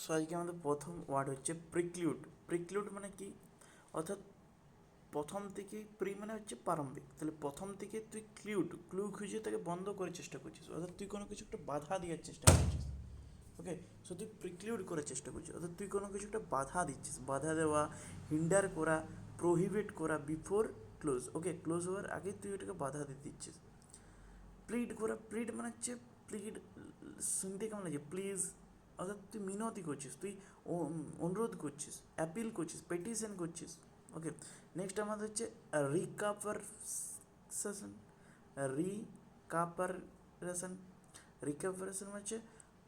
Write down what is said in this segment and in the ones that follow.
So আজকে আমাদের প্রথম ওয়ার্ড হচ্ছে প্রিক্লুড। প্রিক্লুড মানে কি? অর্থাৎ প্রথম থেকে মানে হচ্ছে প্রারম্ভিক, তাহলে প্রথম থেকে তুই ক্লু খুঁজে তাকে বন্ধ করার চেষ্টা করছিস, অর্থাৎ তুই কোনো কিছু একটা বাধা দেওয়ার চেষ্টা করছিস। ওকে, সো তুই প্রিক্লুড করার চেষ্টা করছিস, অর্থাৎ তুই কোনো কিছু একটা বাধা দিচ্ছিস। বাধা দেওয়া, হিন্ডার করা, প্রোহিবিট করা বিফোর ক্লোজ। ওকে, ক্লোজ হওয়ার আগে তুই ওটাকে বাধা দিয়ে দিচ্ছিস। প্লিড করা, প্লিড মানে হচ্ছে প্লিড, শুনতে কেমন লাগে? প্লিজ, অর্থাৎ তুই মিনতি করছিস, তুই অনুরোধ করছিস, অ্যাপিল করছিস, পেটিশন করছিস। ওকে, নেক্সট আমাদের হচ্ছে রিকাপারেশন। রিকাপারেশন রিকাপারেশন হচ্ছে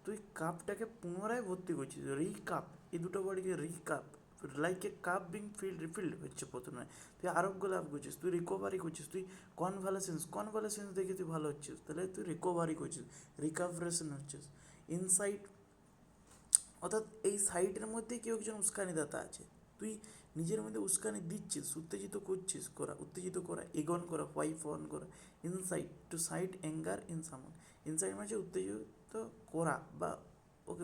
তুই কাপটাকে পুনরায় ভর্তি করছিস। রিকাপ, এই দুটো বডিকে recap, like a cup being refilled হচ্ছে প্রথমে। তুই আরোগ্য লাভ করছিস, তুই রিকভারি করছিস, তুই কনভালেসেন্স দেখে তুই ভালো হচ্ছিস, তাহলে তুই রিকভারি করছিস, রিকাভারেশন হচ্ছিস। ইনসাইট, অর্থাৎ এই সাইটের মধ্যে কেউ একজন উস্কানিদাতা আছে, তুই নিজের মধ্যে উস্কানি দিচ্ছিস, উত্তেজিত করা, এগন করা, হোয়াইফ অন করা। Incite, to incite anger in someone. Incite মানে হচ্ছে উত্তেজিত করা বা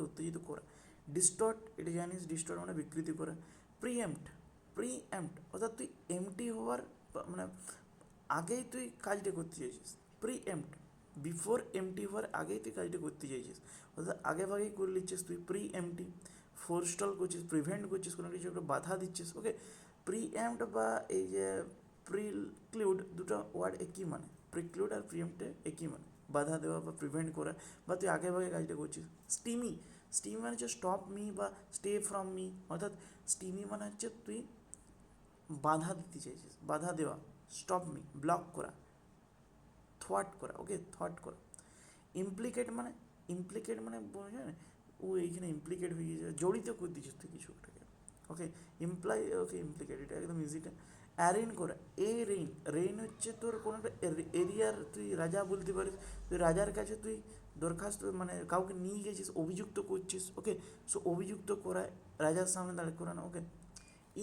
উত্তেজিত করা। ডিস্টর্ট, এটা জানিস, ডিস্টর্ট মানে বিকৃতি করা। প্রিএম্প্ট, অর্থাৎ তুই এমটি হওয়ার মানে আগেই তুই কাজটা করতে চাইছিস। প্রিএম্প্ট, বিফোর এমটি হওয়ার আগেই তুই কাজটা করতে চাইছিস, অর্থাৎ আগে ভাগেই করে নিচ্ছিস তুই। এমটি, ফোরস্টল করছিস, প্রিভেন্ট করছিস, কোনো কিছু একটা বাধা দিচ্ছিস। ওকে, প্রিএম্প্ট বা এই যে প্রিক্লুড, দুটো ওয়ার্ড একই মানে। প্রিক্লুড আর প্রিএম্প্টে একই মানে, বাধা দেওয়া বা প্রিভেন্ট করা, বা তুই আগে ভাগে কাজটা করছিস। স্টিমি মানে হচ্ছে স্টপ মি বা স্টে ফ্রম মি, অর্থাৎ স্টিমি মানে হচ্ছে তুই বাধা দিতে চাইছিস, বাধা দেওয়া। স্টপ মি, ব্লক করা, থোয়াট করা। ওকে, থট করা। ইমপ্লিকেট মানে বোঝা না, ও এইখানে ইমপ্লিকেট হয়ে গিয়েছে, জড়িত করে দিচ্ছিস তুই কিছু একটাকে। ওকে, ইমপ্লিকেট, এটা একদম ইজিটা। অ্যারেইন করা, রেইন হচ্ছে তোর কোনো একটা এরিয়ার তুই রাজা বলতে পারিস। তুই রাজার কাছে তুই দরখাস্ত মানে কাউকে নিয়ে গেছিস, অভিযুক্ত করছিস। ওকে, সো অভিযুক্ত করা, রাজার সামনে দাঁড় করানো। ওকে,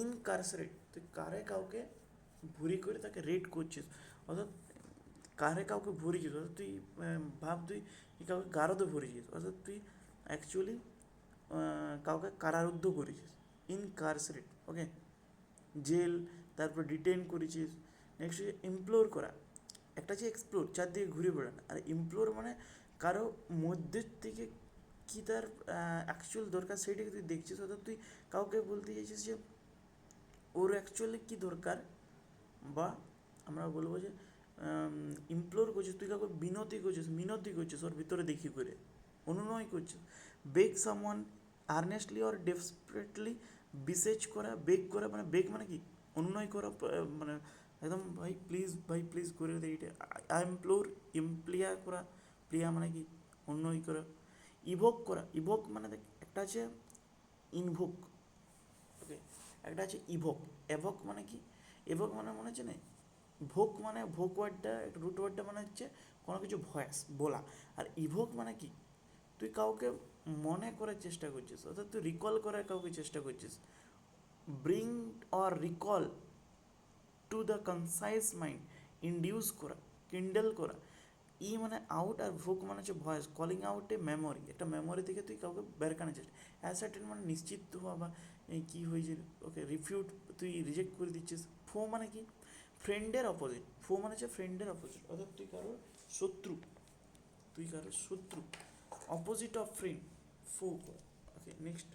ইনকারসারেট, তুই কাউকে ভুরি করে তাকে রেড করছিস, অর্থাৎ কাউকে ভরিয়েছিস, অর্থাৎ তুই তুই কাউকে গারদে ভরিয়েছিস, অর্থাৎ তুই অ্যাকচুয়ালি কাউকে কারারুদ্ধ করেছিস। ইনকারসারেট। ওকে, জেল, তারপর ডিটেন করেছিস। নেক্সট হচ্ছে ইমপ্লোর করা, একটা হচ্ছে এক্সপ্লোর, চারদিকে ঘুরে বেড়ানো, আর ইমপ্লোর মানে কারো মধ্যের থেকে কী তার অ্যাকচুয়াল দরকার সেইটাকে তুই দেখছিস, অর্থাৎ তুই কাউকে বলতে চাইছিস যে ওর অ্যাকচুয়ালি কী দরকার, বা আমরা বলবো যে ইমপ্লোর করছিস, তুই কাউকে মিনতি করছিস ওর ভিতরে দেখি করে, অনুনয় করছিস। বেগ সামওয়ান আর্নেস্টলি অর ডেসপারেটলি, বিসেজ করা, বেগ মানে কি? অনুনয় করা, মানে একদম ভাই প্লিজ করে দে এইটা। আই ইমপ্লোর, প্লিয়া মানে কি? অনুনয় করা। ইভোক মানে দেখ, একটা আছে ইনভোক, ওকে, একটা আছে এভোক মানে কি? এভোক মানে মনে হচ্ছে না, ভোক ওয়ার্ডটা, একটা রুট ওয়ার্ডটা মানে হচ্ছে কোনো কিছু ভয়েস বলা। আর ইভোক মানে কি? তুই কাউকে মনে করার চেষ্টা করছিস, অর্থাৎ তুই রিকল করার কাউকে চেষ্টা করছিস। Bring or recall to the concise mind, induce করা, কিন্ডেল করা। মানে আউট, আর ভোক মানে হচ্ছে ভয়েস, কলিং আউট এ মেমোরি, একটা মেমোরি থেকে তুই কাউকে বেরকানোর চেষ্টা। অ্যাসার্টেন মানে নিশ্চিত হওয়া বা কী হয়েছে। ওকে, রিফিউট, তুই রিজেক্ট করে দিচ্ছিস। মানে কি? ফ্রেন্ডের অপোজিট। মানে হচ্ছে ফ্রেন্ডের অপোজিট, অর্থাৎ শত্রু তুই কারোর শত্রু। অপোজিট অফ ফ্রেন্ড, ফো। ওকে, নেক্সট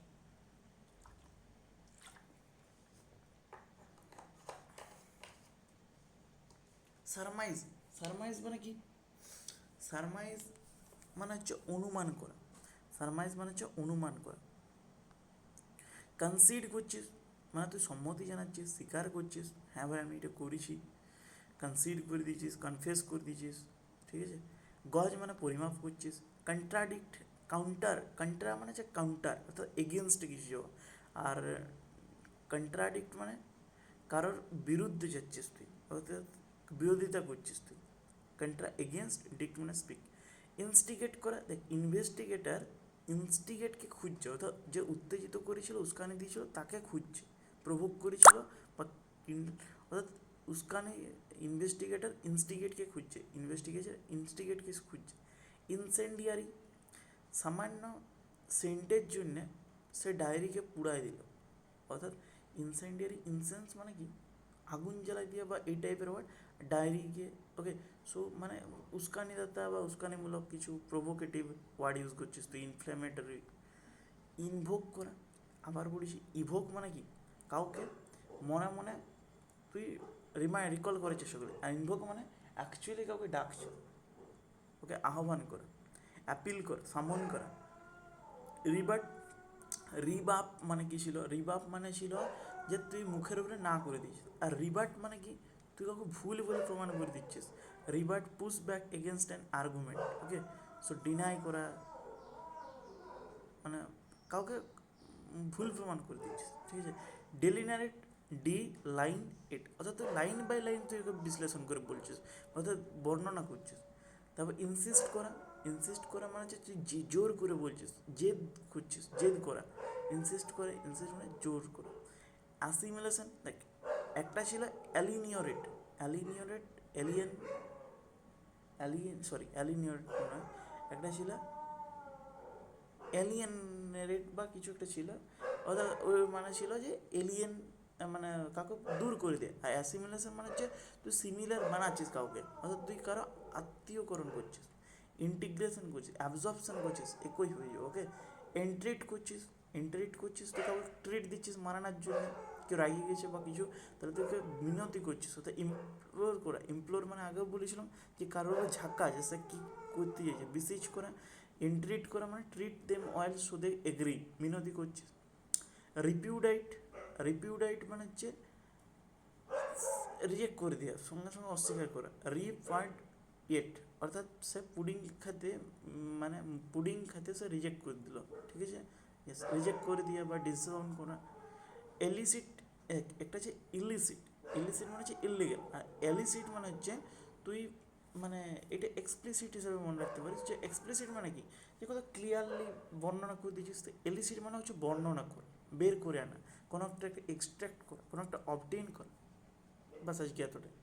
সারমাইজ মানে কি? সারমাইজ মানে হচ্ছে অনুমান করা। অনুমান করা। কনসিড করছিস মানে তুই সম্মতি জানাচ্ছিস, স্বীকার করছিস, হ্যাঁ ভাই আমি এটা করেছি। কনসিড করে দিয়েছিস, কনফেস করে দিয়েছিস, ঠিক আছে। গজ মানে পরিমাপ করছিস। কাউন্টার মানে হচ্ছে কাউন্টার, অর্থাৎ এগেনস্ট কিছু যাওয়া। আর কন্ট্রাডিক্ট মানে কারোর বিরুদ্ধে যাচ্ছিস তুই, অর্থাৎ বিরোধিতা করছিস তুই। এগেনস্ট, ডিক্ট মানে স্পিক। ইনস্টিগেট করা, দেখ ইনস্টিগেটকে খুঁজছে, অর্থাৎ যে উত্তেজিত করেছিল, উস্কানি দিয়েছিল, তাকে খুঁজছে। প্রভোগ করেছিল বা অর্থাৎ উস্কানি, ইনস্টিগেটকে খুঁজছে, ইনস্টিগেটকে খুঁজছে। ইনসেন্ডিয়ারি, সামান্য সেন্টের জন্যে সে ডায়েরিকে পুড়াই দিল। অর্থাৎ ইনসেন্ডিয়ারি, ইনসেন্স মানে কি, আগুন জ্বালাই দিয়ে বা এই টাইপের ওয়ার্ড, ডায়েরিকে, ওকে। সো মানে উস্কানিদাতা বা উস্কানিমূলক কিছু প্রভোকেটিভ ওয়ার্ড ইউজ করছিস তুই, ইনফ্ল্যামেটরি। ইনভোক করা, আবার বলেছি ইভোক মানে কি, কাউকে মনে মনে তুই রিকল করেছিস সেগুলো। আর ইনভোক মানে অ্যাকচুয়ালি কাউকে ডাকছে, ওকে আহ্বান করা, অ্যাপিল করা, সামন করা। রিবাট, রিবাপ মানে কি ছিল, রিবাপ মানে ছিল যে তুই মুখের উপরে না করে দিচ্ছিস। আর রিবাট মানে কি, তুই কাউকে ভুল বলে প্রমাণ করে দিচ্ছিস। Rebut, push back against an argument, okay. So deny করা মানে কাউকে ভুল প্রমাণ করে দিচ্ছিস, ঠিক আছে। ডেলিনারেট, ডি লাইন এট, অর্থাৎ তুই লাইন বাই লাইন তুই ওকে বিশ্লেষণ করে বলছিস, অর্থাৎ বর্ণনা করছিস। তারপর ইনসিস্ট করা, ইনসিস্ট করা মানে হচ্ছে তুই জোর করে বলছিস, জেদ করছিস, জেদ করা। ইনসিস্ট করে, ইনসিস্ট মানে জোর করা। অ্যাসিমিলেশন, দেখ একটা ছিল অ্যালিনিওরেট, অ্যালিনিওরেট, অ্যালিনিওরেট নয়, একটা ছিল এলিয়েনারেট বা কিছু একটা ছিল। অর্থাৎ ওই মানে ছিল যে এলিয়েন মানে কাউকে দূর করে দেয়। আর অ্যাসিমিলেশন মানে হচ্ছে তুই সিমিলার বানাচ্ছিস কাউকে, অর্থাৎ তুই কারো আত্মীয়করণ করছিস। ইন্টিগ্রেশন করছিস, অ্যাবজর্পশন করছিস, একই হয়ে যাবে, ওকে। এন্ট্রিট করছিস, এন্ট্রিট করছিস তুই কাউকে ট্রিট দিচ্ছিস মারানোর জন্য, কেউ রাগিয়ে গেছে বা কিছু, তাহলে তুই মিনতি করছিস। অর্থাৎ ইমপ্লোর করা, ইমপ্লোর মানে আগেও বলেছিলাম যে কারোর ঝাক্কা আছে, সে কী করতে চাইছে, বিসিজ করা। এন্ট্রিট করা মানে treat them well so they agree, মিনতি করছিস। রিপিউডাইট, রিপিউডাইট মানে হচ্ছে রিজেক্ট করে দেওয়া, সঙ্গে সঙ্গে অস্বীকার করা। রিপার্ট ইয়েট, অর্থাৎ সে পুডিং খেতে মানে পুডিং খেতে সে রিজেক্ট করে দিল, ঠিক আছে। রিজেক্ট করে দেওয়া বা ডিসঅন করা। এলিসিট, একটা হচ্ছে ইলিসিট, ইলিসিট মানে হচ্ছে ইলিগাল। আর এলিসিট মানে হচ্ছে তুই মানে এটা এক্সপ্লিসিট হিসাবে মনে রাখতে পারিস, যে এক্সপ্লিসিট মানে কি, যে কথা ক্লিয়ারলি বর্ণনা করে দিয়েছিস। তো এলিসিট মানে হচ্ছে বর্ণনা করা, বের করে আনা, কোনো একটা এক্সট্র্যাক্ট করা, কোনো একটা অবটেইন করা। বাস আজকে এতটাই।